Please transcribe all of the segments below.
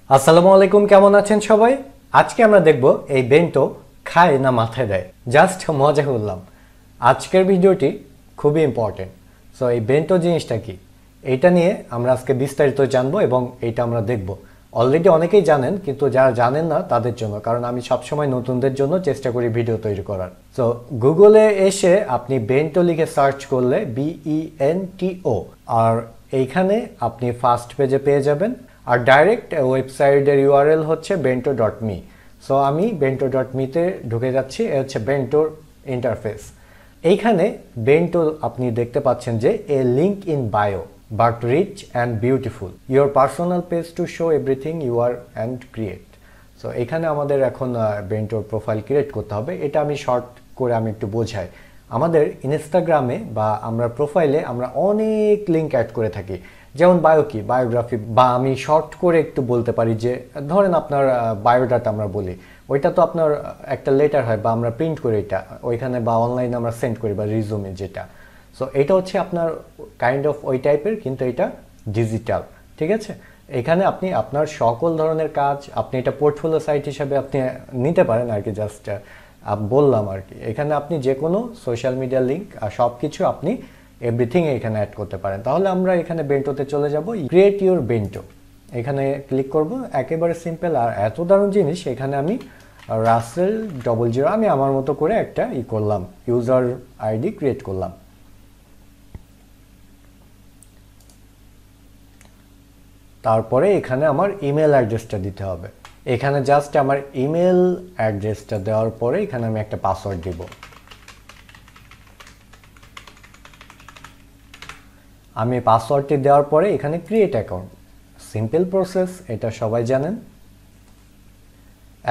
আসসালামু আলাইকুম, কেমন আছেন সবাই? আজকে আমরা দেখব এই বেন্টো খায় না মাথায় দেয়। জাস্ট মজা করলাম। আজকের ভিডিওটি খুবই ইম্পর্টেন্ট। সো এই বেন্টো জিনিসটা কি, এইটা নিয়ে আমরা আজকে বিস্তারিত জানবো এবং এইটা আমরা দেখব। অলরেডি অনেকেই জানেন, কিন্তু যারা জানেন না তাদের জন্য, কারণ আমি সবসময় নতুনদের জন্য চেষ্টা করি ভিডিও তৈরি করার। সো গুগলে এসে আপনি বেন্টো লিখে সার্চ করলে BENTO, আর এইখানে আপনি ফার্স্ট পেজে পেয়ে যাবেন। আর ডাইরেক্ট ওয়েবসাইটের ইউআরএল হচ্ছে bento.me। সো আমি bento.me-তে ঢুকে যাচ্ছি। এ হচ্ছে বেন্টোর ইন্টারফেস। এইখানে বেন্টো আপনি দেখতে পাচ্ছেন যে a link in bio but rich and beautiful, your personal page to show everything you are and create. So এখানে আমাদের এখন বেন্টোর প্রোফাইল ক্রিয়েট করতে হবে। এটা আমি শর্ট করে আমি একটু বোঝাই। আমাদের ইনস্টাগ্রামে বা আমরা প্রোফাইলে আমরা অনেক লিঙ্ক অ্যাড করে থাকি, যেমন বায়ো কি, বায়োগ্রাফি, বা আমি শর্ট করে একটু বলতে পারি যে ধরেন আপনার বায়োডাটা আমরা বলি, ওইটা তো আপনার একটা লেটার হয় বা আমরা প্রিন্ট করি এটা ওইখানে, বা অনলাইনে আমরা সেন্ড করি, বা রিজুমে যেটা। সো এটা হচ্ছে আপনার কাইন্ড অফ ওই টাইপের, কিন্তু এটা ডিজিটাল। ঠিক আছে, এখানে আপনি আপনার সকল ধরনের কাজ আপনি এটা পোর্টফোলিও সাইট হিসাবে আপনি নিতে পারেন আর কি। জাস্ট বললাম আর কি। এখানে আপনি যে কোনো সোশ্যাল মিডিয়া লিঙ্ক আর সব কিছু আপনি এভরিথিং এখানে অ্যাড করতে পারেন। তাহলে আমরা এখানে বেন্টোতে চলে যাব, ক্রিয়েট ইউর বেন্টো এখানে ক্লিক করব। একেবারে সিম্পল আর এত দারুণ জিনিস। এখানে আমি রাসেল 00 আমি আমার মতো করে একটা করলাম, ইউজার আইডি ক্রিয়েট করলাম। তারপরে এখানে আমার ইমেল অ্যাড্রেসটা দিতে হবে। এখানে জাস্ট আমার ইমেল অ্যাড্রেসটা দেওয়ার পরে এখানে আমি একটা পাসওয়ার্ড দিব। আমি পাসওয়ার্ডটি দেওয়ার পরে এখানে ক্রিয়েট অ্যাকাউন্ট, সিম্পল প্রসেস, এটা সবাই জানেন।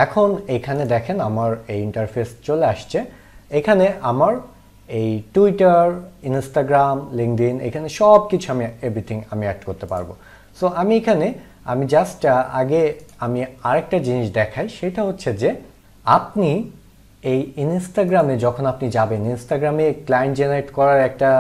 এখন এখানে দেখেন আমার এই ইন্টারফেস চলে আসছে। এখানে আমার এই টুইটার, ইনস্টাগ্রাম, লিঙ্কডইন, এখানে সব কিছু আমি এভরিথিং আমি অ্যাড করতে পারবো। সো আমি এখানে আমি জাস্ট আগে আমি আরেকটা জিনিস দেখাই, সেটা হচ্ছে যে আপনি এই ইনস্টাগ্রামে যখন আপনি যাবেন, ইনস্টাগ্রামে ক্লায়েন্ট জেনারেট করার একটা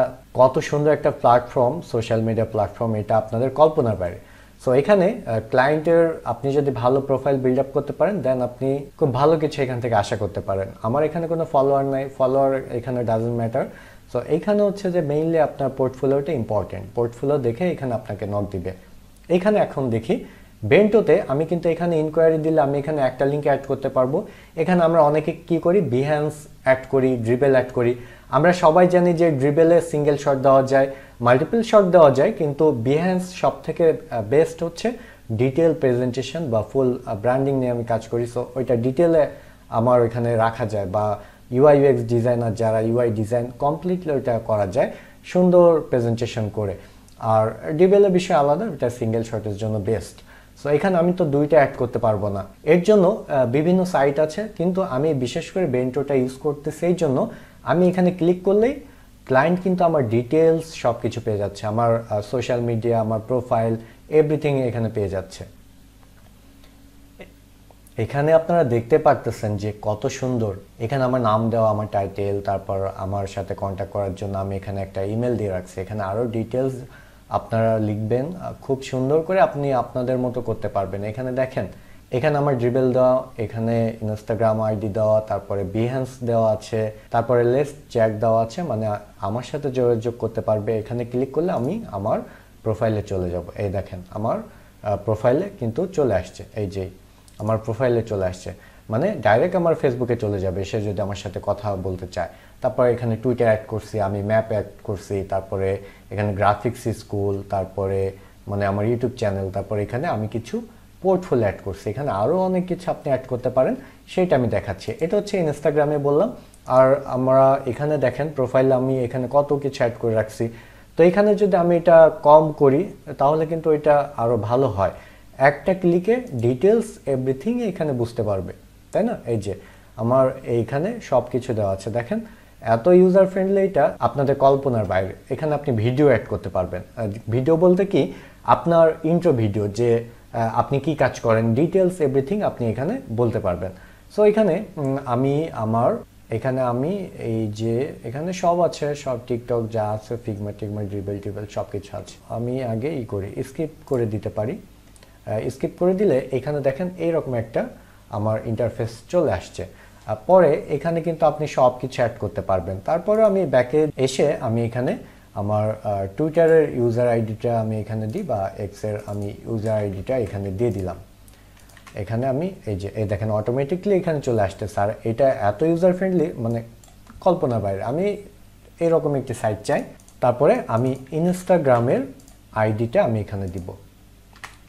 কত সুন্দর একটা প্ল্যাটফর্ম, সোশ্যাল মিডিয়া প্ল্যাটফর্ম, এটা আপনাদের কল্পনার বাইরে। সো এখানে ক্লায়েন্টের আপনি যদি ভালো প্রোফাইল বিল্ড আপ করতে পারেন, দেন আপনি খুব ভালো কিছু এখান থেকে আশা করতে পারেন। আমার এখানে কোনো ফলোয়ার নাই, ফলোয়ার এখানে ডাজন্ট ম্যাটার। সো এইখানে হচ্ছে যে মেইনলি আপনার পোর্টফোলিওটা ইম্পর্টেন্ট। পোর্টফোলিও দেখে এখানে আপনাকে নক দিবে। এখানে এখন দেখি বেন্টোতে আমি কিন্তু এখানে ইনকোয়ারি দিলে আমি এখানে একটা লিঙ্ক অ্যাড করতে পারবো। এখানে আমরা অনেকে কি করি, বিহ্যান্স অ্যাড করি, ড্রিবেল অ্যাড করি। আমরা সবাই জানি যে ড্রিবেলে সিঙ্গেল শট দেওয়া যায়, মাল্টিপল শট দেওয়া যায়, কিন্তু বিহ্যান্স সব থেকে বেস্ট হচ্ছে ডিটেল প্রেজেন্টেশন বা ফুল ব্র্যান্ডিং নিয়ে আমি কাজ করি। সো ওইটা ডিটেলে আমার এখানে রাখা যায়, বা ইউআই ইউএক্স ডিজাইনার যারা ইউআই ডিজাইন কমপ্লিটলি ওইটা করা যায় সুন্দর প্রেজেন্টেশন করে। আর ডিবেলের বিষয় আলাদা, এটা সিঙ্গেল শটের জন্য বেস্ট। সো এখানে আমি তো দুইটা অ্যাড করতে পারবো না, এর জন্য বিভিন্ন সাইট আছে, কিন্তু আমি বিশেষ করে বেন্টোটা ইউজ করতে, সেই জন্য আমি এখানে ক্লিক করলেই ক্লায়েন্ট কিন্তু আমার ডিটেলস সব কিছু পেয়ে যাচ্ছে, আমার সোশ্যাল মিডিয়া, আমার প্রোফাইল, এভরিথিং এখানে পেয়ে যাচ্ছে। এখানে আপনারা দেখতে পারতেছেন যে কত সুন্দর এখানে আমার নাম দেওয়া, আমার টাইটেল, তারপর আমার সাথে কন্ট্যাক্ট করার জন্য আমি এখানে একটা ইমেল দিয়ে রাখছি। এখানে আরও ডিটেলস আপনারা লিখবেন, খুব সুন্দর করে আপনি আপনাদের মতো করতে পারবেন। এখানে দেখেন, এখানে আমার ড্রিবেল দেওয়া, এখানে ইনস্টাগ্রাম আইডি দেওয়া, তারপরে বিহ্যান্স দেওয়া আছে, তারপরে লেটস চ্যাট দেওয়া আছে, মানে আমার সাথে যোগাযোগ করতে পারবে। এখানে ক্লিক করলে আমি আমার প্রোফাইলে চলে যাব। এই দেখেন আমার প্রোফাইলে কিন্তু চলে আসছে, এই যে আমার প্রোফাইলে চলে আসছে, মানে ডাইরেক্ট আমার ফেসবুকে চলে যাবে সে যদি আমার সাথে কথা বলতে চায়। তারপরে এখানে টুইটার অ্যাড করছি, আমি ম্যাপ অ্যাড করছি, তারপরে এখানে গ্রাফিক্স স্কুল, তারপরে মানে আমার ইউটিউব চ্যানেল, তারপরে এখানে আমি কিছু পোর্টফোলিও অ্যাড করছি। এখানে আরও অনেক কিছু আপনি অ্যাড করতে পারেন, সেটা আমি দেখাচ্ছি। এটা হচ্ছে ইনস্টাগ্রামে বললাম। আর আমরা এখানে দেখেন প্রোফাইলে আমি এখানে কত কিছু অ্যাড করে রাখছি। তো এখানে যদি আমি এটা কম করি তাহলে কিন্তু এটা আরও ভালো হয়। একটা ক্লিকে ডিটেলস এভরিথিং এখানে বুঝতে পারবে, তাই না? এই যে আমার এইখানে সব কিছু দেওয়া আছে, দেখেন এত ইউজার ফ্রেন্ডলি, এটা আপনাদের কল্পনার বাইরে। এখানে আপনি ভিডিও অ্যাড করতে পারবেন। ভিডিও বলতে কি, আপনার ইন্ট্রো ভিডিও, যে আপনি কি কাজ করেন, ডিটেলস এভরিথিং আপনি এখানে বলতে পারবেন। সো এখানে আমি আমার এখানে আমি এই যে এখানে সব আছে, সব টিকটক যা আছে, ফিগমা টিগমা, ড্রিবেল টিবেল সব কিছু আছে। আমি আগে করি, স্কিপ করে দিতে পারি। স্কিপ করে দিলে এখানে দেখেন এইরকম একটা আমার ইন্টারফেস চলে আসছে। পরে এখানে কিন্তু আপনি সব কিছু অ্যাড করতে পারবেন। তারপরে আমি ব্যাকে এসে আমি এখানে আমার টুইটারের ইউজার আইডিটা আমি এখানে দিই, বা এক্সের আমি ইউজার আইডিটা এখানে দিয়ে দিলাম। এখানে আমি এই দেখেন অটোমেটিকলি এখানে চলে আসছে। স্যার এটা এত ইউজার ফ্রেন্ডলি, মানে কল্পনার বাইরে। আমি এরকম একটি সাইট চাই। তারপরে আমি ইনস্টাগ্রামের আইডিটা আমি এখানে দিব,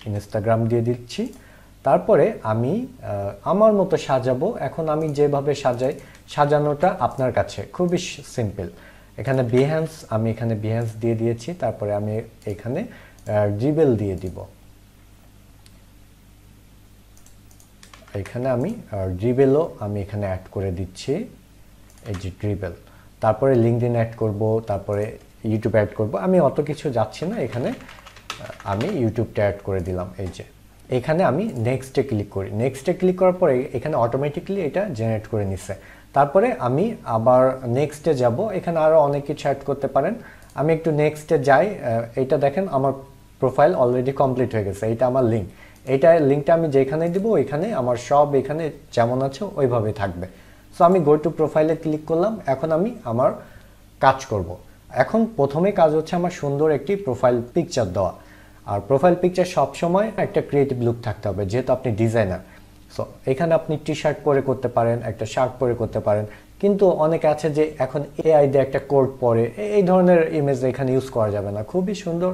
ইনস্টাগ্রাম দিয়ে দিচ্ছি। তারপরে আমি আমার মতো সাজাবো। এখন আমি যেভাবে সাজাই, সাজানোটা আপনার কাছে খুবই সিম্পল। এখানে বিহ্যান্স, আমি এখানে বিহ্যান্স দিয়ে দিয়েছি। তারপরে আমি এখানে ড্রিবেল দিয়ে দিব। এখানে আমি ড্রিবেলও আমি এখানে অ্যাড করে দিচ্ছি, এই যে ড্রিবেল। তারপরে লিঙ্কডইন অ্যাড করব, তারপরে ইউটিউব অ্যাড করব। আমি অত কিছু যাচ্ছি না, এখানে আমি ইউটিউবটা অ্যাড করে দিলাম। এই যে এখানে আমি নেক্সটে ক্লিক করি। নেক্সটে ক্লিক করার পরে এখানে অটোমেটিকলি এটা জেনারেট করে নিচ্ছে। তারপরে আমি আবার নেক্সটে যাব। এখানে আরও অনেক কিছু অ্যাড করতে পারেন। আমি একটু নেক্সটে যাই। এইটা দেখেন আমার প্রোফাইল অলরেডি কমপ্লিট হয়ে গেছে। এইটা আমার লিঙ্ক। এইটা লিঙ্কটা আমি যেখানে দিব ওইখানে আমার সব এখানে যেমন আছে ওইভাবে থাকবে। সো আমি গো টু প্রোফাইলে ক্লিক করলাম। এখন আমি আমার কাজ করব। এখন প্রথমে কাজ হচ্ছে আমার সুন্দর একটি প্রোফাইল পিকচার দেওয়া। আর প্রোফাইল পিকচার সবসময় একটা ক্রিয়েটিভ লুক থাকতে হবে, যেহেতু আপনি ডিজাইনার। সো এখানে আপনি টি শার্ট পরে করতে পারেন, একটা শার্ট পরে করতে পারেন। কিন্তু অনেকে আছে যে এখন এআই দিয়ে একটা কোড পরে, এই ধরনের ইমেজ এখানে ইউজ করা যাবে না। খুবই সুন্দর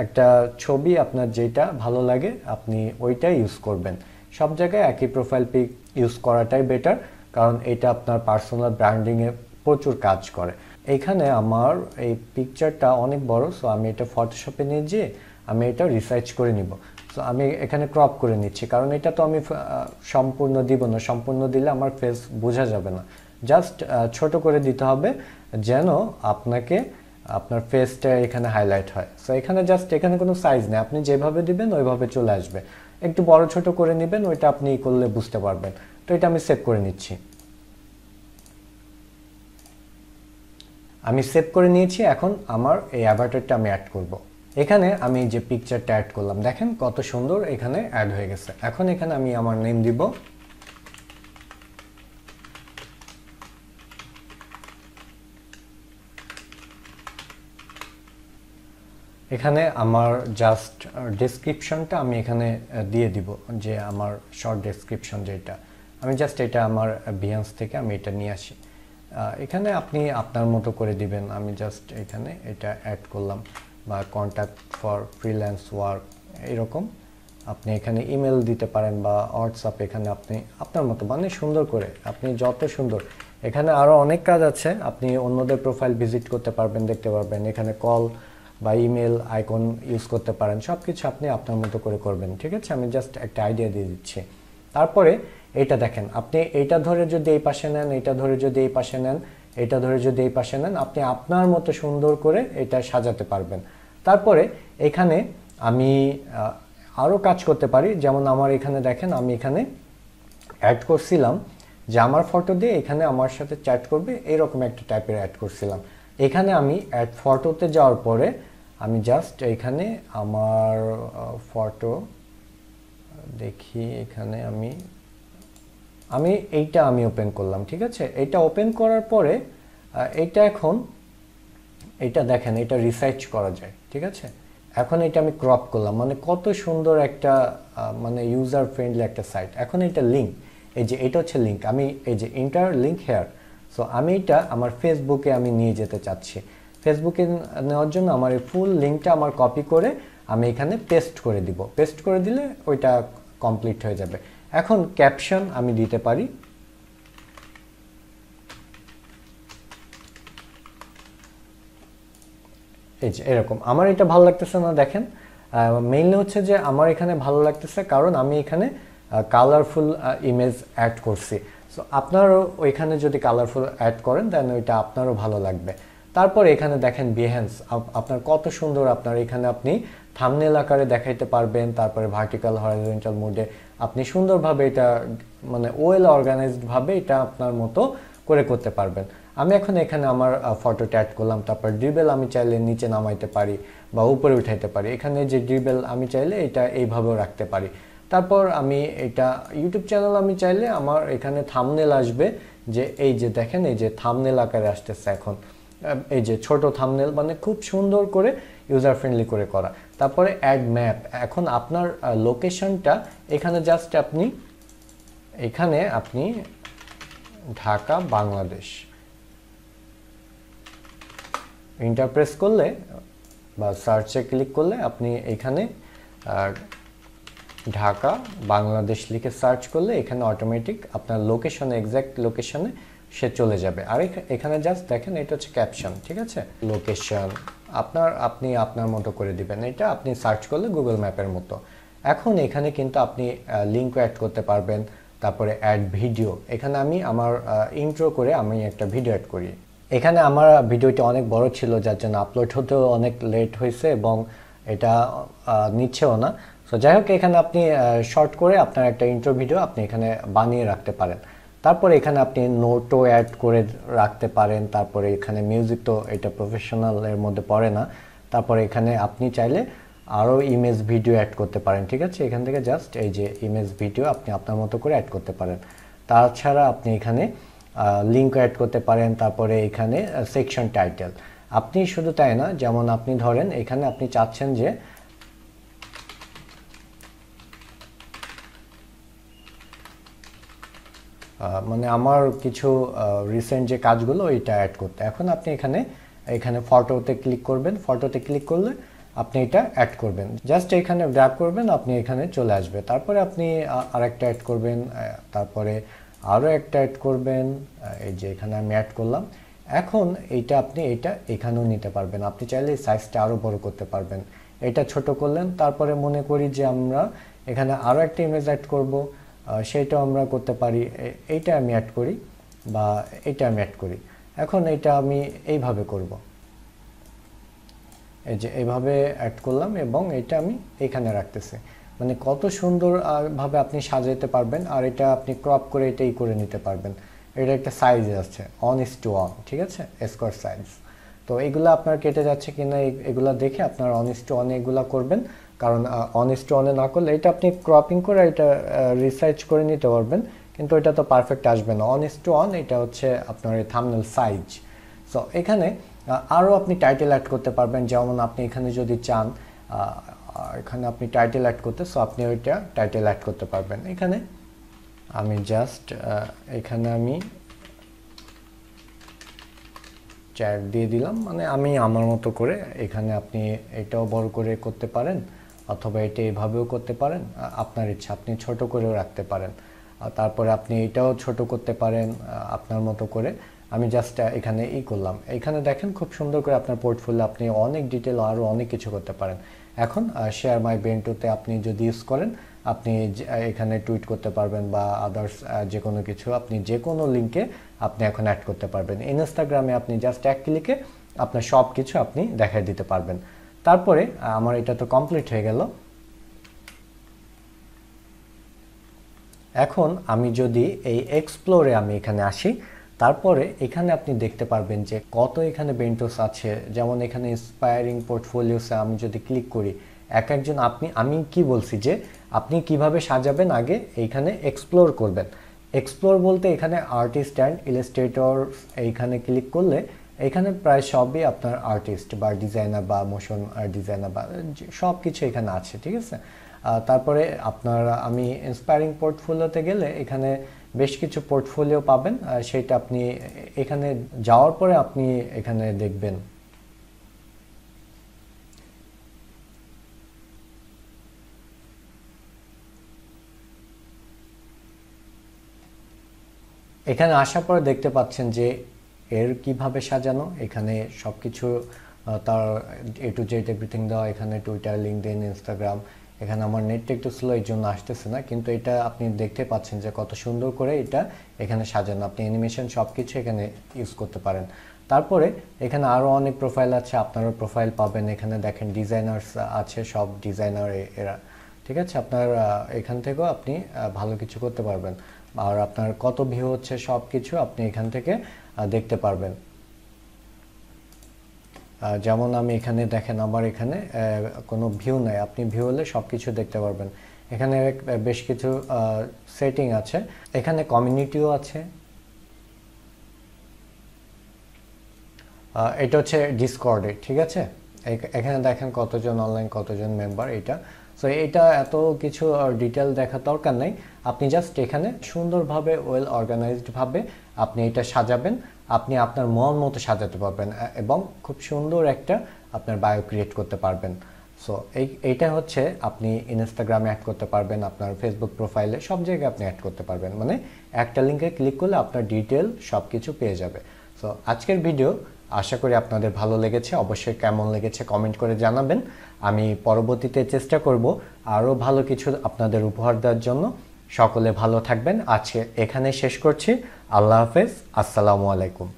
একটা ছবি, আপনার যেটা ভালো লাগে আপনি ওইটাই ইউজ করবেন। সব জায়গায় একই প্রোফাইল পিক ইউজ করাটাই বেটার, কারণ এটা আপনার পার্সোনাল ব্র্যান্ডিংয়ে প্রচুর কাজ করে। এইখানে আমার এই পিকচারটা অনেক বড়, সো আমি এটা ফটোশপে নিয়ে যেয়ে আমি এটা রিসার্চ করে নিব। সো আমি এখানে ক্রপ করে নিচ্ছি, কারণ এটা তো আমি সম্পূর্ণ দিব না। সম্পূর্ণ দিলে আমার ফেস বোঝা যাবে না। জাস্ট ছোট করে দিতে হবে যেন আপনাকে আপনার ফেসটা এখানে হাইলাইট হয়। সো এখানে জাস্ট এখানে কোনো সাইজ নেই, আপনি যেভাবে দিবেন ওইভাবে চলে আসবে। একটু বড় ছোট করে নেবেন, ওইটা আপনি করলে বুঝতে পারবেন। তো এটা আমি সেভ করে নিচ্ছি। আমি সেভ করে নিয়েছি। এখন আমার এই অ্যাভাটারটা আমি অ্যাড করব। এখানে আমি যে পিকচারটা অ্যাড করলাম দেখেন কত সুন্দর এখানে অ্যাড হয়ে গেছে। এখন এখানে আমি আমার নেম দিব। এখানে আমার জাস্ট ডেসক্রিপশনটা আমি এখানে দিয়ে দিব, যে আমার শর্ট ডেসক্রিপশন যেটা আমি জাস্ট এটা আমার বিহান্স থেকে আমি এটা নিয়ে আসি। এখানে আপনি আপনার মতো করে দিবেন। আমি জাস্ট এখানে এটা অ্যাড করলাম, বা কন্ট্যাক্ট ফর ফ্রিল্যান্স ওয়ার্ক এরকম। আপনি এখানে ইমেল দিতে পারেন বা হোয়াটসঅ্যাপ, এখানে আপনি আপনার মতো মানে সুন্দর করে আপনি যত সুন্দর। এখানে আরও অনেক কাজ আছে, আপনি অন্যদের প্রোফাইল ভিজিট করতে পারবেন, দেখতে পারবেন। এখানে কল বা ইমেল আইকন ইউজ করতে পারেন। সব কিছু আপনি আপনার মতো করে করবেন, ঠিক আছে? আমি জাস্ট একটা আইডিয়া দিয়ে দিচ্ছি। তারপরে এইটা দেখেন, আপনি এইটা ধরে যদি এই পাশে নেন, এইটা ধরে যদি এই পাশে নেন, এইটা ধরে যদি এই পাশে নেন, আপনি আপনার মতো সুন্দর করে এটা সাজাতে পারবেন। তারপরে এখানে আমি আরও কাজ করতে পারি। যেমন আমার এখানে দেখেন, আমি এখানে অ্যাড করছিলাম যে আমার ফটো দিয়ে এখানে আমার সাথে চ্যাট করবে, এরকম একটা টাইপের অ্যাড করছিলাম। এখানে আমি অ্যাড ফটোতে যাওয়ার পরে আমি জাস্ট এখানে আমার ফটো দেখি, এখানে আমি এইটা আমি ওপেন করলাম, ঠিক আছে? এইটা ওপেন করার পরে এইটা এখন এটা দেখেন, এটা রিসার্চ করা যায়, ঠিক আছে? এখন এটা আমি ক্রপ করলাম, মানে কত সুন্দর একটা মানে ইউজার ফ্রেন্ডলি একটা সাইট। এখন এটা লিঙ্ক, এই যে এটা হচ্ছে লিঙ্ক। আমি এই যে ইন্টার লিঙ্ক হেয়ার, সো আমি এটা আমার ফেসবুকে আমি নিয়ে যেতে চাচ্ছি। ফেসবুকে নেওয়ার জন্য আমার এই ফুল লিঙ্কটা আমার কপি করে আমি এখানে পেস্ট করে দিব। পেস্ট করে দিলে ওইটা কমপ্লিট হয়ে যাবে। এখন ক্যাপশন আমি দিতে পারি। এই যে এরকম। আমার এটা ভালো লাগতেছে না, দেখেন মেইনলি হচ্ছে যে আমার এখানে ভালো লাগতেছে কারণ আমি এখানে কালারফুল ইমেজ অ্যাড করছি। সো আপনারও ওইখানে যদি কালারফুল অ্যাড করেন দেন ওইটা আপনারও ভালো লাগবে। তারপর এখানে দেখেন বিহেন্স, আপনার কত সুন্দর। আপনার এখানে আপনি থাম্বনেল আকারে দেখাইতে পারবেন। তারপরে ভার্টিক্যাল হরাইজন্টাল মোডে আপনি সুন্দরভাবে এটা মানে ওয়েল অর্গানাইজড ভাবে এটা আপনার মতো করে করতে পারবেন। আমি এখন এখানে আমার ফটোটা অ্যাড করলাম, তারপর ড্রিবেল আমি চাইলে নিচে নামাইতে পারি বা উপরে উঠাইতে পারি। এখানে যে ড্রিবেল আমি চাইলে এটা এইভাবেও রাখতে পারি। তারপর আমি এটা ইউটিউব চ্যানেল আমি চাইলে আমার এখানে থাম্বনেল আসবে, যে এই যে দেখেন এই যে থাম্বনেল আকারে আসতেছে এখন, এই যে ছোট থাম্বনেল, মানে খুব সুন্দর করে ইউজার ফ্রেন্ডলি করে করা। তারপরে অ্যাড ম্যাপ, এখন আপনার লোকেশনটা এখানে জাস্ট আপনি ঢাকা বাংলাদেশ এন্টার প্রেস করলে বা সার্চে ক্লিক করলে আপনি এখানে ঢাকা বাংলাদেশ লিখে সার্চ করলে এখানে অটোমেটিক আপনার লোকেশনে, এক্স্যাক্ট লোকেশনে সে চলে যাবে। আর এখানে জাস্ট দেখেন এটা হচ্ছে ক্যাপশন, ঠিক আছে। লোকেশন আপনি আপনার মতো করে দিবেন, এটা আপনি সার্চ করলে গুগল ম্যাপের মতো। এখন এখানে কিন্তু আপনি লিঙ্কও অ্যাড করতে পারবেন। তারপরে অ্যাড ভিডিও, এখানে আমি আমার ইন্ট্রো করে আমি একটা ভিডিও অ্যাড করি। এখানে আমার ভিডিওটি অনেক বড় ছিল, যার জন্য আপলোড হতেও অনেক লেট হয়েছে এবং এটা নিচ্ছেও না। সো যাই হোক, এখানে আপনি শর্ট করে আপনার একটা ইন্ট্রো ভিডিও আপনি এখানে বানিয়ে রাখতে পারেন। তারপরে এখানে আপনি নোটও অ্যাড করে রাখতে পারেন। তারপরে এখানে মিউজিক, তো এটা প্রফেশনালের মধ্যে পড়ে না। তারপরে এখানে আপনি চাইলে আরও ইমেজ ভিডিও অ্যাড করতে পারেন, ঠিক আছে। এখান থেকে জাস্ট এই যে ইমেজ ভিডিও আপনি আপনার মতো করে অ্যাড করতে পারেন। তাছাড়া আপনি এখানে লিঙ্ক অ্যাড করতে পারেন। তারপরে এখানে সেকশন টাইটেল, আপনি শুধু তাই না, যেমন আপনি ধরেন এখানে আপনি চাচ্ছেন যে মানে আমার কিছু রিসেন্ট যে কাজগুলো এটা অ্যাড করতে, এখন আপনি এখানে ফটোতে ক্লিক করবেন। ফটোতে ক্লিক করলে আপনি এটা অ্যাড করবেন, জাস্ট এখানে ড্র্যাগ করবেন, আপনি এখানে চলে আসবে। তারপরে আপনি আরেকটা অ্যাড করবেন, তারপরে আরও একটা অ্যাড করবেন। এই যে এখানে আমি অ্যাড করলাম। এখন আপনি এখানেও নিতে পারবেন, আপনি চাইলে সাইজটা আরও বড় করতে পারবেন। এটা ছোট করলেন, তারপরে মনে করি যে আমরা এখানে আরও একটা ইমেজ অ্যাড করব, সেটাও আমরা করতে পারি। এইটা আমি অ্যাড করি বা এটা আমি অ্যাড করি। এখন এটা আমি এইভাবে করব, এই যে এইভাবে অ্যাড করলাম এবং এটা আমি এখানে রাখতেছি। মানে কত সুন্দর ভাবে আপনি সাজাইতে পারবেন। আর এটা আপনি ক্রপ করে এটাই করে নিতে পারবেন। এটা একটা সাইজ আছে 1:1, ঠিক আছে, স্কোয়ার সাইজ। তো এগুলো আপনার কেটে যাচ্ছে কিনা এগুলা দেখে আপনার 1:1 এগুলা করবেন, কারণ 1:1 না করলে এটা আপনি ক্রপিং করে এটা রিসাইজ করে নিতে পারবেন, কিন্তু এটা তো পারফেক্ট আসবে না। 1:1 এটা হচ্ছে আপনার এই থাম্বনেল সাইজ। সো এখানে আরও আপনি টাইটেল অ্যাড করতে পারবেন, যেমন আপনি এখানে যদি চান এখানে আপনি টাইটেল অ্যাড করতে, সো আপনি ওইটা টাইটেল অ্যাড করতে পারবেন। এখানে আমি জাস্ট এখানে আমি চ্যাট দিয়ে দিলাম, মানে আমি আমার মতো করে। এখানে আপনি এটাও বড় করে করতে পারেন অথবা এটা এভাবেও করতে পারেন, আপনার ইচ্ছা, আপনি ছোট করেও রাখতে পারেন। তারপরে আপনি এটাও ছোট করতে পারেন আপনার মতো করে। আমি জাস্ট এখানে করলাম। এখানে দেখেন খুব সুন্দর করে আপনার পোর্টফোলিও, আপনি অনেক ডিটেল আরও অনেক কিছু করতে পারেন। এখন শেয়ার মাই বেন্টোতে আপনি যদি ইউজ করেন, আপনি এখানে টুইট করতে পারবেন বা আদার্স যে কোনো কিছু, আপনি যে কোনো লিঙ্কে আপনি এখন অ্যাড করতে পারবেন। ইনস্টাগ্রামে আপনি জাস্ট এক ক্লিকে আপনার সব কিছু আপনি দেখাই দিতে পারবেন। তারপরে আমার এটা তো কমপ্লিট হয়ে গেল। এখন আমি যদি এই এক্সপ্লোরে আমি এখানে আসি, তারপরে এখানে আপনি দেখতে পারবেন যে কত এখানে বেন্টোস আছে। যেমন এখানে ইন্সপায়ারিং পোর্টফোলিওসে আমি যদি ক্লিক করি, একজন আমি কি বলছি যে আপনি কিভাবে সাজাবেন, আগে এইখানে এক্সপ্লোর করবেন। এক্সপ্লোর বলতে এখানে আর্টিস্ট অ্যান্ড ইলাস্ট্রেটর, এইখানে ক্লিক করলে এখানে প্রায় সবই আপনার আর্টিস্ট বা ডিজাইনার বা মোশন ডিজাইনার বা সব কিছু এখানে আছে, ঠিক আছে। তারপরে আমি ইন্সপায়ারিং পোর্টফোলিওতে গেলে এখানে বেশ কিছু পোর্টফোলিও পাবেন, সেটা আপনি এখানে যাওয়ার পরে আপনি এখানে দেখবেন। এখানে আসার পরে দেখতে পাচ্ছেন যে এর কিভাবে সাজানো, এখানে সবকিছু তার A to Z এভরিথিং দেওয়া। এখানে টুইটার, লিঙ্কডইন, ইনস্টাগ্রাম। এখানে আমার নেটটা একটু স্লো, এর জন্য আসতেছে না, কিন্তু এটা আপনি দেখতে পাচ্ছেন যে কত সুন্দর করে এটা এখানে সাজানো। আপনি অ্যানিমেশন সবকিছু এখানে ইউজ করতে পারেন। তারপরে এখানে আরও অনেক প্রোফাইল আছে, আপনারও প্রোফাইল পাবেন। এখানে দেখেন ডিজাইনার্স আছে, সব ডিজাইনার এরা। ঠিক আছে, আপনার এখান থেকেও আপনি ভালো কিছু করতে পারবেন, আর আপনার কত ভিউ হচ্ছে সব কিছু আপনি এখান থেকে দেখতে পারবেন। যেমন আমি এখানে দেখেন, আমার এখানে কোনো ভিউ নাই, আপনি ভিউ হলে সব কিছু দেখতে পারবেন। এখানে বেশ কিছু সেটিং আছে, এখানে কমিউনিটিও আছে। এটা হচ্ছে ডিসকর্ডে, ঠিক আছে। এখানে দেখেন কতজন অনলাইন, কতজন মেম্বার, এটা। সো এটা এত কিছু ডিটেল দেখার দরকার নেই, আপনি জাস্ট এখানে সুন্দরভাবে ওয়েল অর্গানাইজডভাবে আপনি এটা সাজাবেন, আপনি আপনার মন মতো সাজাতে পারবেন এবং খুব সুন্দর একটা আপনার বায়ো ক্রিয়েট করতে পারবেন। সো এইটা হচ্ছে আপনি ইনস্টাগ্রামে অ্যাড করতে পারবেন, আপনার ফেসবুক প্রোফাইলে, সব জায়গায় আপনি অ্যাড করতে পারবেন, মানে একটা লিঙ্কে ক্লিক করলে আপনার ডিটেল সব কিছু পেয়ে যাবে। সো আজকের ভিডিও আশা করি আপনাদের ভালো লেগেছে, অবশ্যই কেমন লেগেছে কমেন্ট করে জানাবেন। আমি পরবর্তীতে চেষ্টা করব আরও ভালো কিছু আপনাদের উপহার দেওয়ার জন্য। সকলে ভালো থাকবেন, আজকে এখানে শেষ করছি। আল্লাহ হাফেজ, আসসালামু আলাইকুম।